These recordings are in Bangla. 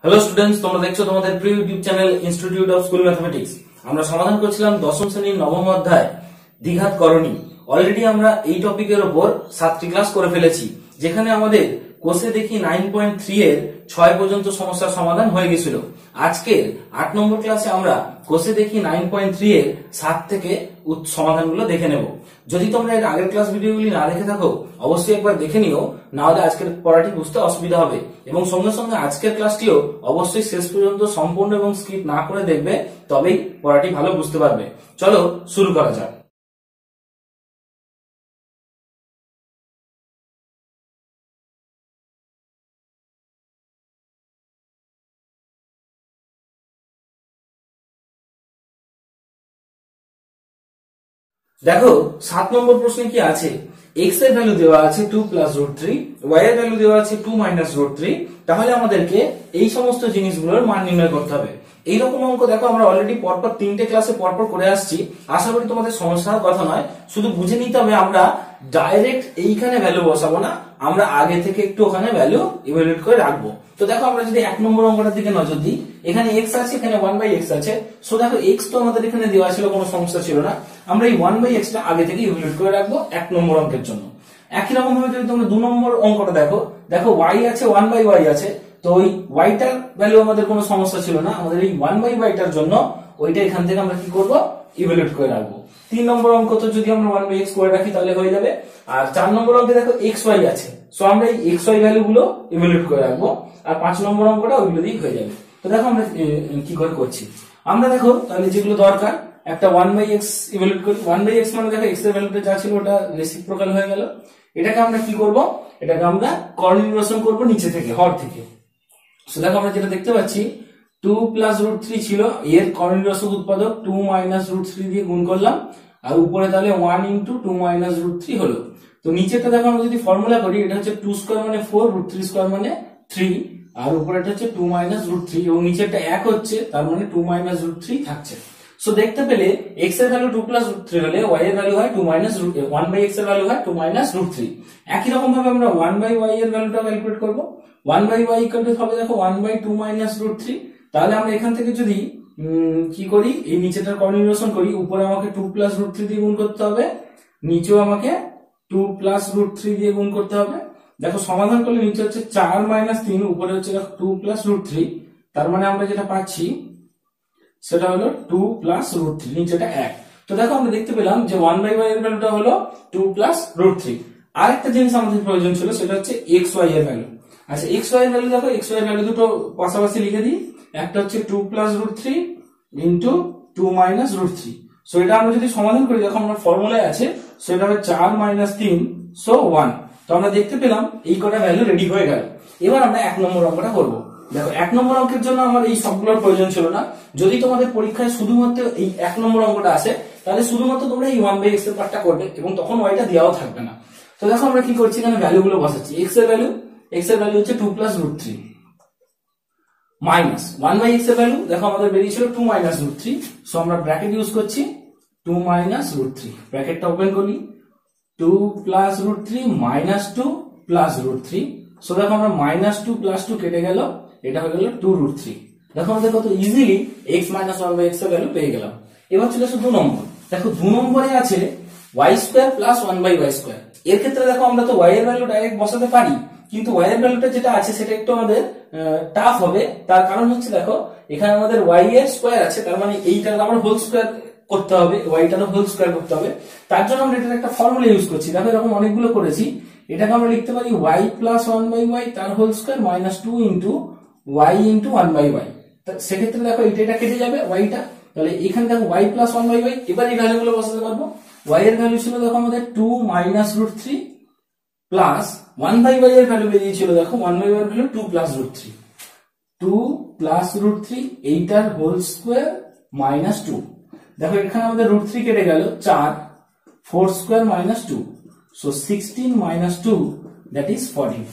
হ্যালো স্টুডেন্টস, তোমরা দেখছো তোমাদের প্রিয় YouTube channel institute of school mathematics. আমরা সমাধান করছিলাম দশম শ্রেণীর নবম অধ্যায় দ্বিঘাত করণী। অলরেডি আমরা এই টপিকের উপর 7টি ক্লাস করে ফেলেছি, যেখানে আমাদের কোষে দেখি 9.3 এর 6 পর্যন্ত সমস্যার সমাধান হয়ে গেছিল। আজকের 8 নম্বর ক্লাসে আমরা কোষে দেখি 9.3 এর 7 থেকে সমাধানগুলো দেখে নেব। যদি তোমরা এর আগের ক্লাস ভিডিওগুলি না দেখে থাকো, অবশ্যই একবার দেখে নিও, না হলে আজকের পড়াটি বুঝতে অসুবিধা হবে। এবং সঙ্গে সঙ্গে আজকের ক্লাসটিও অবশ্যই শেষ পর্যন্ত সম্পূর্ণ এবং স্কিপ না করে দেখবে, তবেই পড়াটি ভালো বুঝতে পারবে। চলো শুরু করা যাক। দেখো 7 নম্বর প্রশ্নে কি আছে, x এর ভ্যালু দেওয়া আছে 2 প্লাস রুট 3, y এর ভ্যালু দেওয়া আছে 2 মাইনাস রুট 3। তাহলে আমাদেরকে এই সমস্ত জিনিসগুলোর মান নির্ণয় করতে হবে। এইরকম অঙ্ক দেখো আমরা অলরেডি পরপর 3টে ক্লাসে পরপর করে আসছি। আশা করি তোমাদের সমস্যার কথা নয়, শুধু বুঝে নিতে হবে আমরা ডাইরেক্ট এইখানে ভ্যালু বসাবো না, আমরা আগে থেকে একটু ওখানে ভ্যালু ইভালুয়েট করে রাখবো। তো দেখো আমরা যদি 1 নম্বর অঙ্কটার দিকে নজর দিই, এখানে x আছে, এখানে 1/x আছে। সো দেখো x তো আমাদের এখানে দেওয়া ছিল, কোনো সমস্যা ছিল না। আমরা এই 1/x টা আগে থেকে ইভালুয়েট করে রাখবো 1 নম্বর অঙ্কের জন্য। একই রকম ভাবে যদি তোমরা 2 নম্বর অঙ্কটা দেখো, y আছে, 1/y আছে। তো ওই y টার ভ্যালু আমাদের কোনো সমস্যা ছিল না, আমাদের এই 1/y টার জন্য ওইটা এখান থেকে আমরা কি করব, ইভালুয়েট করে রাখবো। 3 নম্বর অঙ্ক তো যদি আমরা 1/x করে রাখি তাহলে হয়ে যাবে। আর 4 নম্বর অঙ্কে দেখো xy আছে, সো আমরা এই xy ভ্যালু গুলো ইভালুয়েট করে রাখবো। আর 5 নম্বর অঙ্কটা ওইগুলো দিয়ে হয়ে যাবে। তো দেখো আমরা কি করে করছি, আমরা দেখো তাহলে যেগুলো দরকার, একটা 1/x ইভালুয়েট করি। 1/x মানে দেখো x এর ভ্যালুটা যা ছিল ওটা রেসিপ্রোকাল হয়ে গেল। এটাকে আমরা কি করব, এটাকে আমরা কর্ণী নির্বাচন করব নিচে থেকে, হর থেকে। সো দেখো আমরা যেটা দেখতে পাচ্ছি, 2 প্লাস রুট 3 ছিল, এর কর্ণী নির্বাচক উৎপাদক 2 মাইনাস রুট 3 দিয়ে গুণ করলাম, আর উপরে তাহলে 1 ইনটু 2 মাইনাস রুট 3 হলো। তো নিচেটা দেখো আমরা যদি ফর্মুলা করি, এটা হচ্ছে 2 স্কয়ার মানে 4, রুট 3 স্কয়ার মানে 3, আর উপরেটা হচ্ছে 2 মাইনাস রুট 3, এবং নিচেটা 1 হচ্ছে, তার মানে 2 মাইনাস রুট 3 থাকছে। সো দেখতে পেলে x এর ভ্যালু 2 প্লাস রুট 3 হলে y এর ভ্যালু হয় 2 মাইনাস রুট 1/x এর ভ্যালু হয় 2 মাইনাস রুট 3। একই রকম ভাবে আমরা 1/y এর ভ্যালুটা ক্যালকুলেট করব। 1/y ইকুয়াল টু হবে দেখো 1/2 মাইনাস রুট 3। তাহলে আমরা এখান থেকে যদি কি করি, এই নিচেটার কর্ণী নির্বাচন করি, উপরে আমাকে 2 প্লাস রুট 3 দিয়ে গুণ করতে হবে, নিচেও আমাকে 2 প্লাস রুট 3 দিয়ে গুণ করতে হবে। দেখো সমাধান করলে নিচে হচ্ছে 4 মাইনাস 3, উপরে হচ্ছে দেখো 2 প্লাস রুট 3। তার মানে আমরা যেটা পাচ্ছি সেটা হলো 2 প্লাস রুট 3, নিচেটা 1। তো দেখো আমরা দেখতে পেলাম যে 1/y এর ভ্যালুটা হলো 2 প্লাস রুট 3। আরেকটা জিনিস আমাদের প্রয়োজন ছিল, সেটা হচ্ছে xy এর ভ্যালু। আচ্ছা xy এর ভ্যালু দেখো, xy এর ভ্যালু দুটো পাশাপাশি লিখে দিই। একটা হচ্ছে 2 plus root 3 into 2 minus root 3। So এটা আমরা যদি সমাধান করি, দেখো আমরা ফর্মুলায় আছে, সো এটা হবে 4 মাইনাস 3, সো 1। তো আমরা দেখতে পেলাম এই কটা ভ্যালু রেডি হয়ে গেল। এবার আমরা 1 নম্বর অঙ্কটা করব। দেখো 1 নম্বর অঙ্কের জন্য আমার এই সবগুলোর প্রয়োজন ছিল না। যদি তোমাদের পরীক্ষায় শুধুমাত্র এই 1 নম্বর অঙ্কটা আসে, তাহলে শুধুমাত্র তোমরা এই 1/x এর পার্টটা করবে, এবং তখন ওইটা দেওয়াও থাকবে না। তো দেখো আমরা কি করছি, এখানে ভ্যালু গুলো বসাচ্ছি। x এর ভ্যালু হচ্ছে 2 প্লাস রুট 3 মাইনাস 1/x এর ভ্যালু দেখো আমাদের বেরিয়েছিল 2 মাইনাস রুট 3। সো আমরা ব্র্যাকেট ইউজ করছি, 2 মাইনাস রুট 3, ব্র্যাকেটটা ওপেন করি, 2 plus root 3 minus 2 plus root 3। So দেখো আমরা মাইনাস 2 প্লাস 2 কেটে গেল, এটা হয়ে গেল 2 রুট 3। দেখো আমাদের কত ইজিলি x মাইনাস 1/x এর ভ্যালু পেয়ে গেলাম। এবার চলে আসো 2 নম্বর। দেখো 2 নম্বরে আছে y square plus 1/y square. এর ক্ষেত্রে দেখো আমরা তো y এর ভ্যালু ডাইরেক্ট বসাতে পারি, কিন্তু y এর ভ্যালুটা যেটা আছে সেটা একটু আমাদের টাফ হবে। তার কারণ হচ্ছে দেখো এখানে আমাদের y এর স্কয়ার আছে, তার মানে এইটার আমরা হোল স্কয়ার করতে হবে, y টারও হোল স্কয়ার করতে হবে। তার জন্য আমরা এটার একটা ফর্মুলা ইউজ করছি। দেখো এরকম অনেকগুলো করেছি, এটাকে আমরা লিখতে পারি y প্লাস 1/y তার whole square minus 2 into y into 1/y। সেক্ষেত্রে দেখো এটা কেটে যাবে y টা, তাহলে এখানে দেখো y প্লাস 1/y। এবার এই ভ্যালুগুলো বসাতে পারবো। y এর ভ্যালু ছিল দেখো আমাদের 2 মাইনাস রুট 3 প্লাস 1/y এর ভ্যালু বেরিয়েছিল দেখো 1/y এর value 2 plus root 3, 2 plus root 3 এইটার হোল স্কয়ার মাইনাস 2। দেখো এখানে আমাদের রুট 3 কেটে গেল, 4 4 square minus 2, so 16 minus 2 that is 14।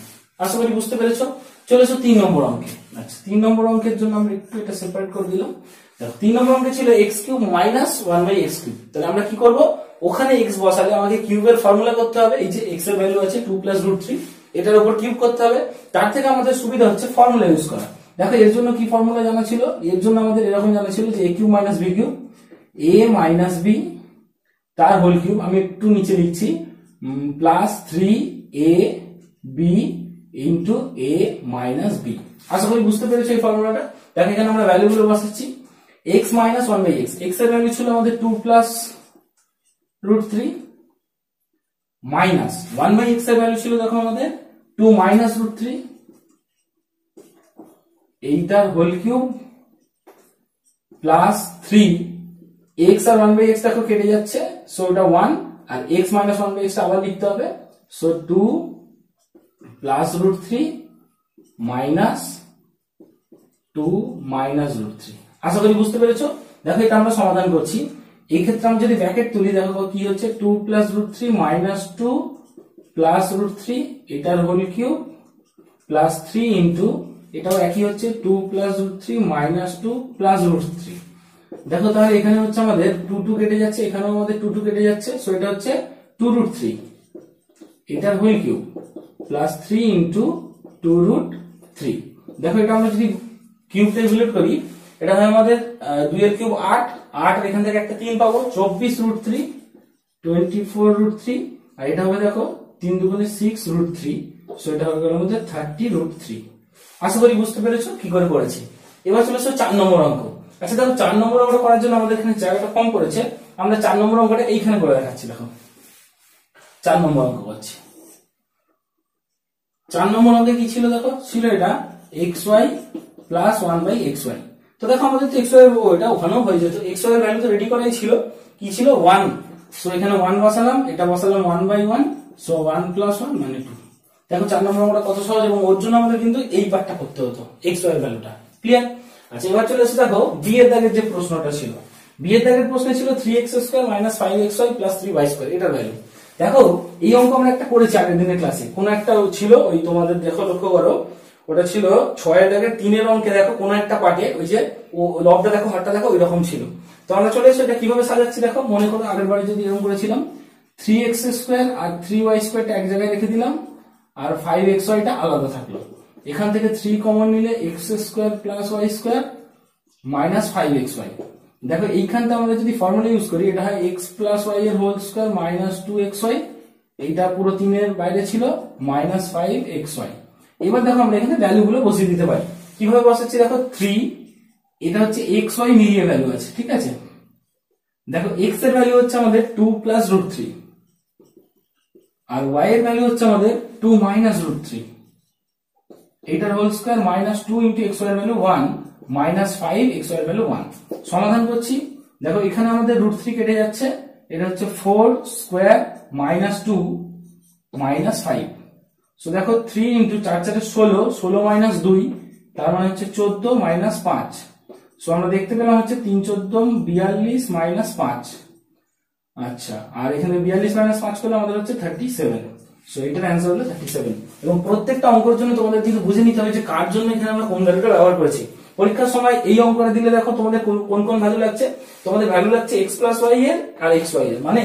আশা করি বুঝতে পেরেছো। চলে এসো 3 নম্বর অঙ্কে। আচ্ছা 3 নম্বর অঙ্কের জন্য আমরা একটু এটা সেপারেট করে দিলাম। দেখো 3 নম্বর অঙ্কে ছিল x cube minus 1/x cube. তাহলে আমরা কি করব, ওখানে x বসালে আমাকে কিউবের ফর্মুলা করতে হবে। এই যে x এর ভ্যালু আছে 2 প্লাস রুট 3, এটার উপর কিউব করতে হবে। তার থেকে আমাদের সুবিধা হচ্ছে ফর্মুলা ইউজ করা। দেখো এর জন্য কি ফর্মুলা জানা ছিল, এর জন্য আমাদের এরকম জানা ছিল যে a cube minus b cube, a minus b তার হোল কিউব, আমি একটু নিচে লিখছি, plus 3ab into a minus b। আশা করি বুঝতে পেরেছো এই ফর্মুলাটা। দেখো এখানে আমরা ভ্যালু গুলো বসাচ্ছি, x মাইনাস 1/x, x এর ভ্যালু ছিল আমাদের 2 প্লাস রুট 3 মাইনাস 1/x এর ভ্যালু ছিল দেখো আমাদের 2 মাইনাস রুট 3, এইটার হোল কিউব প্লাস 3 x আর 1/x দেখো কেটে যাচ্ছে, সো এটা 1, আর x মাইনাস 1/x আবার লিখতে হবে, so 2 plus root 3 minus 2 minus root 3। আশা করি বুঝতে পেরেছো। দেখো এটা আমরা সমাধান করছি, এই ক্ষেত্রে আমি যদি ব্র্যাকেট তুলি দেখো কি হচ্ছে, 2 plus root 3 minus 2 plus root 3 এটার হোল কিউব প্লাস 3 ইন্টু এটাও একই হচ্ছে 2 plus root 3 minus 2 plus root 3। দেখো তাহলে এখানে হচ্ছে আমাদের 2 2 কেটে যাচ্ছে, এখানেও আমাদের 2 2 কেটে যাচ্ছে, সো এটা হচ্ছে 2 রুট 3 এটার whole cube plus 3 into 2 root 3। দেখো এটা আমরা যদি কিউব ক্যালকুলেট করি, এটা হয় আমাদের 2 এর কিউব 8, 8 আর এখান থেকে একটা 3 পাবো, 24 রুট 3 24 রুট 3, আর এটা হবে দেখো 3 দুগুণে 6 রুট 3, সো এটা হবে আমাদের 30 রুট 3। আশা করি বুঝতে পেরেছো কি করে করেছি। এবার চলে আসো 4 নম্বর অঙ্ক। আচ্ছা দেখো 4 নম্বর অঙ্কটা করার জন্য আমাদের এখানে জায়গাটা কম পড়েছে, আমরা 4 নম্বর অঙ্কটা এইখানে করে দেখাচ্ছি। দেখো 4 নম্বর অঙ্ক করছি। 4 নম্বর অঙ্কে কি ছিল দেখো, ছিল এটা xy প্লাস 1/xy। তো দেখো আমাদের তো xy এর এটা ওখানেও হয়ে যেত, xy এর ভ্যালু তো রেডি করাই ছিল, কি ছিল 1, সো এখানে 1 বসালাম, এটা বসালাম 1/1, সো 1 প্লাস 1 মানে 2। দেখো 4 নম্বর অঙ্কটা কত সহজ, এবং ওর জন্য আমাদের কিন্তু এই পার্টটা করতে হতো, xy এর ভ্যালুটা ক্লিয়ার। আচ্ছা এবার চলে এসে দেখো b এর দাগের যে প্রশ্নটা ছিল, b এর দাগের প্রশ্নে ছিল 3x² - 5xy + 3y², এটার ভ্যালু। দেখো এই অঙ্ক আমরা একটা করেছি আগের দিনের ক্লাসে, কোন একটা ছিল ওই তোমাদের দেখো লক্ষ্য করো, ওটা ছিল 6 এর দাগের 3 এর অঙ্কে, দেখো কোন একটা পার্টে ওই যে ও লবটা দেখো হাতটা দেখো ওই রকম ছিল। তো আমরা চলে এসে এটা কিভাবে সাজাচ্ছি দেখো, মনে করো আগের বারে যদি এরকম করেছিলাম 3x² আর 3y² টা এক জায়গায় রেখে দিলাম, আর 5xy টা আলাদা থাকলো, এখান থেকে 3 কমন নিলে x² + y² মাইনাস 5xy। দেখো এইখানটা আমরা যদি ফর্মুলা ইউজ করি, এটা হয় x + y এর হোল স্কয়ার মাইনাস 2xy, এইটা পুরো 3 এর বাইরে ছিল মাইনাস 5xy। এবার দেখো আমরা এখানে ভ্যালু গুলো বসিয়ে দিতে পারি, কিভাবে বসাচ্ছি দেখো, 3 এটা হচ্ছে xy মিলিয়ে ভ্যালু আছে, ঠিক আছে। দেখো x এর ভ্যালু হচ্ছে আমাদের 2 প্লাস রুট 3, আর y এর ভ্যালু হচ্ছে আমাদের 2 মাইনাস রুট 3, এটার whole square minus 2 into xy এর ভ্যালু 1 মাইনাস 5 xy এর ভ্যালু 1। সমাধান করছি, দেখো এখানে আমাদের রুট 3 কেটে যাচ্ছে, এটা হচ্ছে 4 স্কয়ার মাইনাস 2 মাইনাস 5, সো দেখো 3 ইন্টু 4 4 16, 16 মাইনাস 2 তার মানে হচ্ছে 14 মাইনাস 5, সো আমরা দেখতে পেলাম হচ্ছে 3 14 42 মাইনাস 5। আচ্ছা আর এখানে 42 মাইনাস 5 করলে আমাদের হচ্ছে 37, সো এটার অ্যান্সার হলো 37। এবং প্রত্যেকটা অঙ্কের জন্য তোমাদের কিন্তু বুঝে নিতে হবে যে কার জন্য এখানে আমরা কোন ভ্যালুটা ব্যবহার করেছি। পরীক্ষার সময় এই অঙ্কটা দিলে দেখো তোমাদের কোন কোন ভ্যালু লাগছে, তোমাদের ভ্যালু লাগছে x + y এর আর xy এর, মানে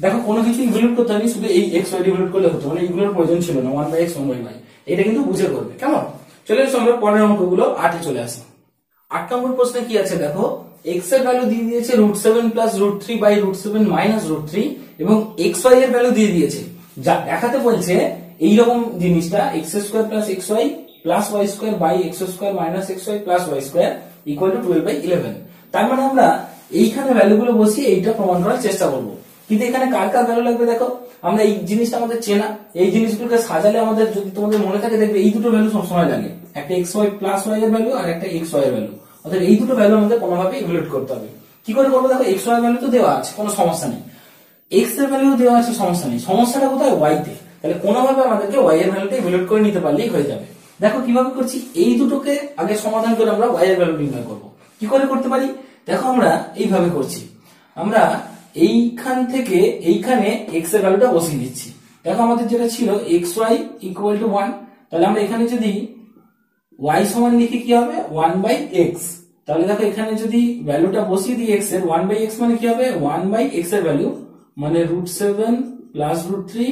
দেখো কোনো কিছু ইনক্লুড করতে হয়নি, শুধু এই xy ইনক্লুড করলে হতো, মানে এইগুলোর প্রয়োজন ছিল না, 1/x 1/y, এটা কিন্তু বুঝে করবে কেমন। চলে এসো আমরা পরের অঙ্কগুলো 8 এ চলে আসি। 8 নম্বর প্রশ্নে কি আছে দেখো, x এর ভ্যালু দিয়ে দিয়েছে √7 + √3/√7 - √3, এবং xy এর ভ্যালু দিয়ে দিয়েছে, যা দেখাতে বলছে এইরকম জিনিসটা x² + xy plus y² by x² minus xy plus y² equal to 12/11। তার মানে আমরা এইখানে ভ্যালুগুলো বসিয়ে এইটা প্রমাণ করার চেষ্টা করব, কিন্তু এখানে কার কার ভ্যালু লাগবে দেখো, আমরা এই জিনিসটা আমাদের চেনা, এই জিনিসগুলোকে সাজালে আমাদের যদি তোমাদের মনে থাকে দেখবে এই দুটো ভ্যালু সবসময় লাগে, একটা xy প্লাস y এর ভ্যালু আর একটা xy এর ভ্যালু, অর্থাৎ এই দুটো ভ্যালু আমাদের কোনোভাবে ইভ্যালুয়েট করতে হবে। কি করে করবো দেখো, xy এর ভ্যালু তো দেওয়া আছে, কোনো সমস্যা নেই, x এর ভ্যালু দেওয়া আছে, সমস্যা নেই, সমস্যাটা কোথায় y তে, তাহলে কোনোভাবে আমাদেরকে y এর ভ্যালুটা ইভ্যালুয়েট করে নিতে পারলেই হয়ে যাবে। দেখো কিভাবে করছি, এই দুটোকে আগে সমাধান করে আমরা y এর ভ্যালু নির্ণয় করব। কি করে করতে পারি দেখো, আমরা এইভাবে করছি, আমরা এইখান থেকে এইখানে x এর ভ্যালুটা বসিয়ে দিচ্ছি। দেখো আমাদের যেটা ছিল xy ইকুয়াল টু 1, তাহলে আমরা এখানে যদি y সমান লিখি কি হবে 1/x, তাহলে দেখো এখানে যদি ভ্যালুটা বসিয়ে দিই x এর, 1/x মানে কি হবে 1/x এর ভ্যালু মানে √7 + √3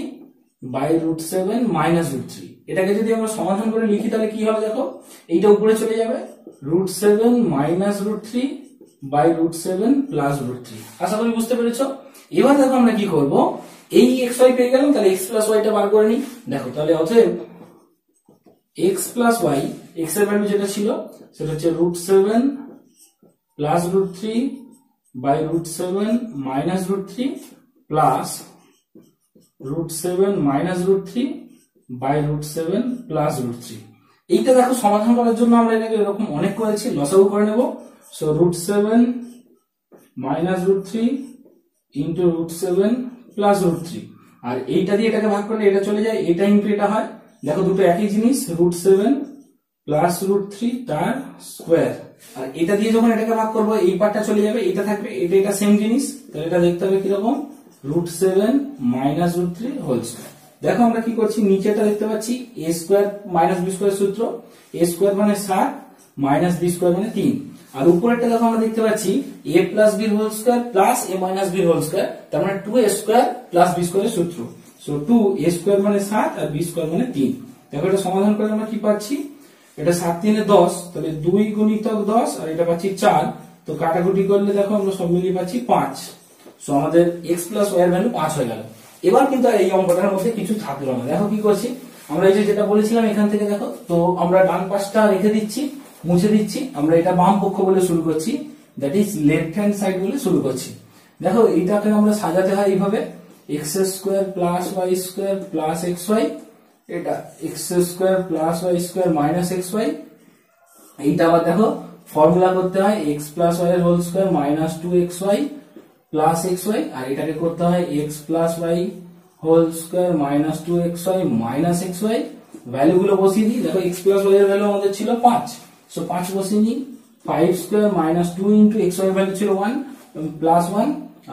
বাই রুট 7 মাইনাস রুট 3। এটাকে যদি আমরা সমাধান করে লিখি তাহলে কি হবে দেখো, এইটা উপরে চলে যাবে, root 7 minus root 3 by root 7 plus root 3। আশা করি বুঝতে পেরেছো। এবার দেখো আমরা কি করব, এই xy পেয়ে গেলাম, তাহলে x প্লাস ওয়াইটা বার করে নিই। দেখো তাহলে অতএব x প্লাস ওয়াই, x এর ভ্যালু যেটা ছিল সেটা হচ্ছে root 7 plus root 3 by root 7 minus root 3 plus root 7 minus root 3 by root 7 plus root 3। এইটা দেখো সমাধান করার জন্য আমরা এটাকে এরকম অনেক করেছি, লসাগু করে নেব। So root 7 minus root 3 into root 7 plus root 3, আর এইটা দিয়ে এটাকে ভাগ করলে এটা চলে যায়, এটা ইন্টু এটা হয়। দেখো দুটো একই জিনিস, রুট 7 প্লাস রুট 3 তার স্কোয়ার, আর এটা দিয়ে যখন এটাকে ভাগ করবো এই পার্টটা চলে যাবে, এটা থাকবে, এটা সেম জিনিস। তাহলে এটা দেখতে হবে কিরকম, root 7 minus root 3 whole square. দেখো আমরা কি করছি, নিচেটা দেখতে পাচ্ছি a square minus B square সূত্র, a স্কোয়ার মানে 7 মাইনাস বি স্কোয়ার মানে 3, আর উপরেরটা দেখো আমরা দেখতে পাচ্ছি a plus B whole square plus a minus B whole square, তার মানে 2a স্কোয়ার প্লাস বি স্কোয়ারের সূত্র। সো 2a স্কোয়ার মানে 7 আর বি স্কোয়ার মানে 3। দেখো এটা সমাধান করে আমরা কি পাচ্ছি, এটা 7 3 10, তাহলে 2 গুণিতক 10 আর এটা পাচ্ছি 4, তো কাটাকুটি করলে দেখো আমরা সব মিলিয়ে পাচ্ছি 5। সো আমাদের x প্লাস y এর ভ্যালু 5 হয়ে গেল। এবার কিন্তু এই অঙ্কটার মধ্যে কিছু থাকলো না। দেখো কি করছি আমরা, এই যে যেটা বলেছিলাম এখান থেকে দেখো, তো আমরা ডান পাশটা রেখে দিচ্ছি, মুছে দিচ্ছি, আমরা এটা বাম পক্ষ বলে শুরু করছি, that is left hand side বলে শুরু করছি। দেখো এইটাকে আমরা সাজাতে হয় এইভাবে, x square plus y square plus xy, এটা x square plus y square minus xy। এইটা আবার দেখো ফর্মুলা করতে হয় x প্লাস y এর whole square minus 2xy plus xy, আর এটাকে করতে হয় x plus y whole square minus 2xy minus xy। Value গুলো বসিয়ে দিই, দেখো x প্লাস y এর ভ্যালু আমাদের ছিল 5, সো 5 বসিয়ে নিই, 5 স্কোয়ার মাইনাস 2 ইন্টু xy এর ভ্যালু ছিল 1 প্লাস 1,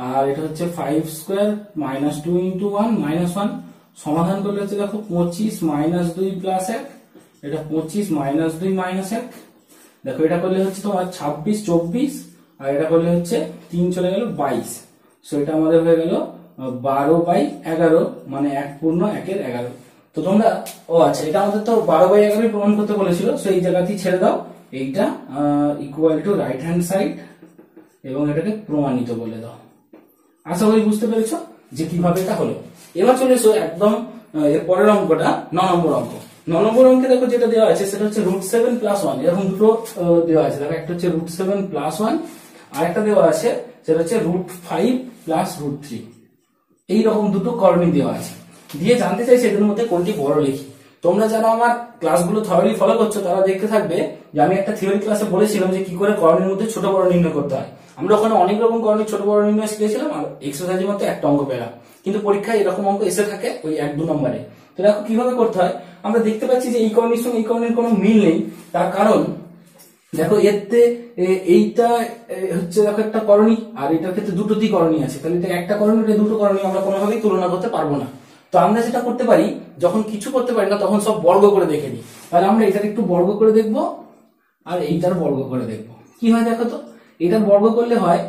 আর এটা হচ্ছে 5 স্কোয়ার মাইনাস 2 ইন্টু 1 মাইনাস 1। সমাধান করলে হচ্ছে দেখো 25 মাইনাস 2 প্লাস 1, এটা 25 মাইনাস 2 মাইনাস 1। দেখো এটা করলে হচ্ছে তোমার 26 24, আর এটা করলে হচ্ছে 3 চলে গেল 22, সো এটা আমাদের হয়ে গেল 12/11, মানে 1 পূর্ণ 1 এর 11। তো তোমরা আচ্ছা, এটা আমাদের তো 12/11 প্রমাণ করতে বলেছিল, সো এই জায়গাতেই ছেড়ে দাও, এইটা equal to right hand side এবং এটাকে প্রমাণিত বলে দাও। আশা করি বুঝতে পেরেছো যে কিভাবে এটা হলো। এবার চলে এসো একদম এর পরের অঙ্কটা, 9 নম্বর অঙ্ক। 9 নম্বর অঙ্কে দেখো যেটা দেওয়া আছে সেটা হচ্ছে রুট 7 প্লাস 1, এরকম দুটো দেওয়া আছে। দেখো একটা হচ্ছে রুট 7 প্লাস 1, আর একটা দেওয়া আছে সেটা হচ্ছে রুট 5 প্লাস রুট 3। এইরকম দুটো করণী দেওয়া আছে, দিয়ে জানতে চাইছে এদের মধ্যে কোনটি বড় লিখি। তোমরা যারা আমার ক্লাসগুলো থরলি ফলো করছো তারা দেখতে থাকবে যে আমি একটা থিওরি ক্লাসে বলেছিলাম যে কি করে করণীর মধ্যে ছোট বড় নির্ণয় করতে হয়। আমরা ওখানে অনেক রকম করণী ছোট বড় নির্ণয় শিখেছিলাম, আর এক্সারসাইজের মধ্যে একটা অঙ্ক পেলাম, কিন্তু পরীক্ষায় এরকম অঙ্ক এসে থাকে ওই 1-2 নম্বরে। তো দেখো কিভাবে করতে হয়, আমরা দেখতে পাচ্ছি যে এই করণীর সঙ্গে এই করণীর কোনো মিল নেই। তার কারণ দেখো এতে এইটা হচ্ছে দেখো একটা করণী, আর এটার ক্ষেত্রে দুটোতেই করণী আছে, তাহলে এটা একটা করণী, এটা দুটো করণী, আমরা কোনোভাবেই তুলনা করতে পারবো না। তো আমরা যেটা করতে পারি, যখন কিছু করতে পারি না তখন সব বর্গ করে দেখে নিই। তাহলে আমরা এটাকে একটু বর্গ করে দেখবো, আর এইটার বর্গ করে দেখবো কি হয়। দেখো তো এটার বর্গ করলে হয়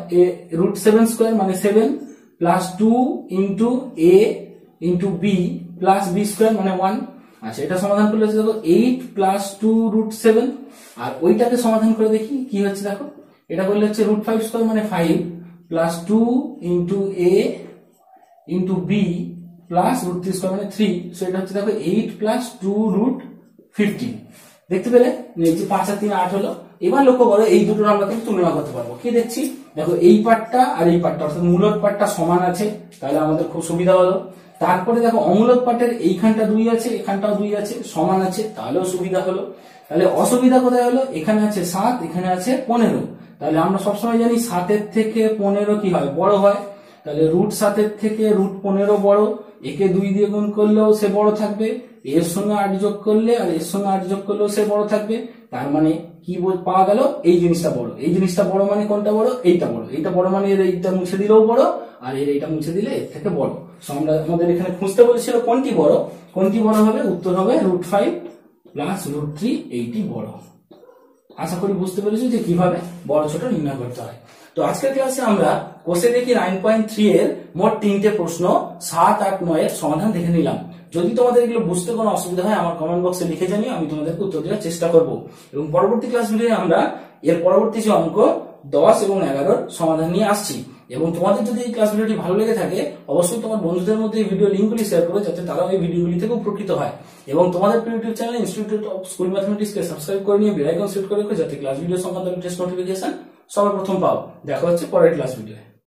রুট 7 স্কোয়ার মানে 7 plus 2 into a into b plus b square মানে 1। আচ্ছা, এটা সমাধান করলে দেখো 8 প্লাস 2 রুট 7, আর ওইটাকে সমাধান করে দেখি কি হচ্ছে। দেখো এটা করলে হচ্ছে রুট 5 স্কোয়ার মানে 5 plus 2 into a into b plus root 3 square মানে 3, সো এটা হচ্ছে দেখো 8 প্লাস 2 রুট 15। দেখতে পেলে এই যে 5 আর 3 8 হলো। এবার লক্ষ্য করো এই দুটোর আমরা কিন্তু তুলনা করতে পারবো। কি দেখছি, দেখো এই পার্টটা আর এই পার্টটা অর্থাৎ মূলদ পার্টটা সমান আছে, তাহলে আমাদের খুব সুবিধা হলো। তারপরে দেখো অমূলদ পার্টের এইখানটা 2 আছে, এখানটাও 2 আছে, সমান আছে, তাহলেও সুবিধা হলো। তাহলে অসুবিধা কোথায় হলো, এখানে আছে 7, এখানে আছে 15, তাহলে আমরা সবসময় জানি 7 এর থেকে 15 কি হয়, বড় হয়। তাহলে রুট 7 এর থেকে রুট 15 বড়, একে 2 দিয়ে গুণ করলেও সে বড় থাকবে, এর সঙ্গে 8 যোগ করলে আর এর সঙ্গে 8 যোগ করলেও সে বড় থাকবে। তার মানে কি পাওয়া গেল, এই জিনিসটা বড়। এই জিনিসটা বড় মানে কোনটা বড়, এইটা বড়। এইটা বড় মানে এর এইটা মুছে দিলেও বড়, আর এর এইটা মুছে দিলে এর থেকে বড়। সো আমরা আমাদের এখানে খুঁজতে বলেছিল কোনটি বড়, কোনটি বড় হবে, উত্তর হবে রুট 5 প্লাস রুট 3, এইটি বড়। আশা করি বুঝতে পেরেছি যে কিভাবে বড় ছোট নির্ণয় করতে হয়। তো আজকের ক্লাসে আমরা কোষে দেখি 9.3 এর মোট 3টে প্রশ্ন 7, 8, 9 এর সমাধান দেখে নিলাম। যদি তোমাদের এগুলো বুঝতে কোনো অসুবিধা হয় আমার কমেন্ট বক্সে লিখে জানিও, আমি তোমাদেরকে উত্তর দেওয়ার চেষ্টা করব। এবং পরবর্তী ক্লাস ভিডিওে আমরা এর পরবর্তী যে অঙ্ক 10 এবং 11 সমাধান নিয়ে আসছি। এবং তোমাদের যদি এই ক্লাস ভিডিওটি ভালো লেগে থাকে অবশ্যই তোমার বন্ধুদের মধ্যে এই ভিডিও লিঙ্কগুলি শেয়ার করো, যাতে তারাও এই ভিডিওগুলি থেকে উপকৃত হয়। এবং তোমাদের YouTube channel institute of school ম্যাথমেটিক্সকে সাবস্ক্রাইব করে নিয়ে বেল আইকন সেট করে রাখো, যাতে ক্লাস ভিডিও সংক্রান্ত লেটেস্ট নোটিফিকেশন সবার প্রথম পাও। দেখা হচ্ছে পরের ক্লাস ভিডিওে।